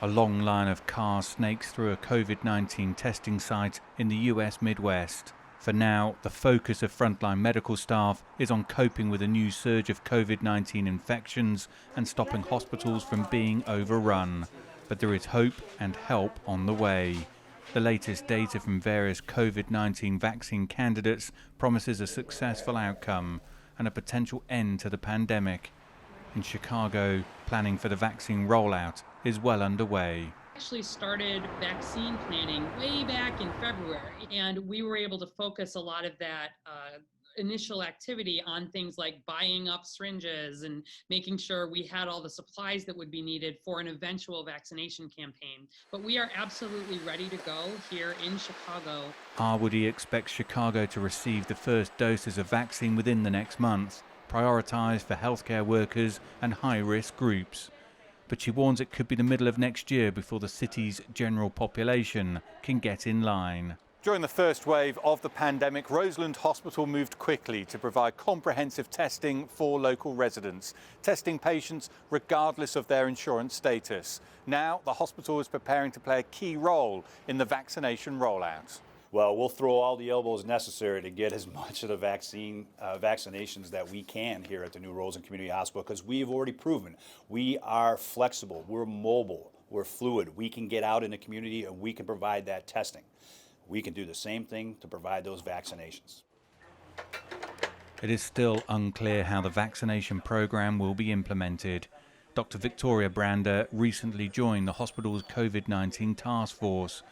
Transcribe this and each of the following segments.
A long line of cars snakes through a COVID-19 testing site in the US Midwest. For now, the focus of frontline medical staff is on coping with a new surge of COVID-19 infections and stopping hospitals from being overrun. But there is hope and help on the way. The latest data from various COVID-19 vaccine candidates promises a successful outcome and a potential end to the pandemic. In Chicago, planning for the vaccine rollout is well underway. Actually started vaccine planning way back in February, and we were able to focus a lot of that initial activity on things like buying up syringes and making sure we had all the supplies that would be needed for an eventual vaccination campaign. But we are absolutely ready to go here in Chicago. ARWADY expects Chicago to receive the first doses of vaccine within the next month, prioritised for healthcare workers and high-risk groups. But she warns it could be the middle of next year before the city's general population can get in line. During the first wave of the pandemic, Roseland Hospital moved quickly to provide comprehensive testing for local residents, testing patients regardless of their insurance status. Now, the hospital is preparing to play a key role in the vaccination rollout. Well, we'll throw all the elbows necessary to get as much of the vaccinations that we can here at the new Roseland Community Hospital, because we've already proven we are flexible, we're mobile, we're fluid. We can get out in the community and we can provide that testing. We can do the same thing to provide those vaccinations. It is still unclear how the vaccination program will be implemented. Dr. Victoria Brander recently joined the hospital's COVID-19 task force.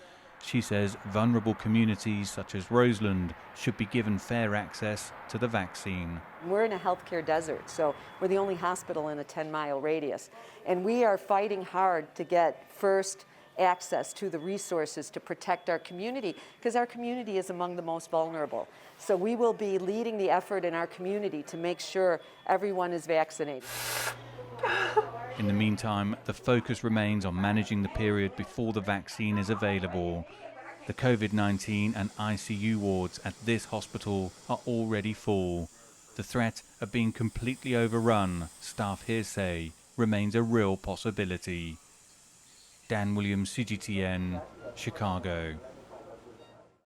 She says vulnerable communities such as Roseland should be given fair access to the vaccine. We're in a healthcare desert, so we're the only hospital in a 10-mile radius. And we are fighting hard to get first access to the resources to protect our community, because our community is among the most vulnerable. So we will be leading the effort in our community to make sure everyone is vaccinated. In the meantime, the focus remains on managing the period before the vaccine is available. The COVID-19 and ICU wards at this hospital are already full. The threat of being completely overrun, staff here say, remains a real possibility. Dan Williams, CGTN, Chicago.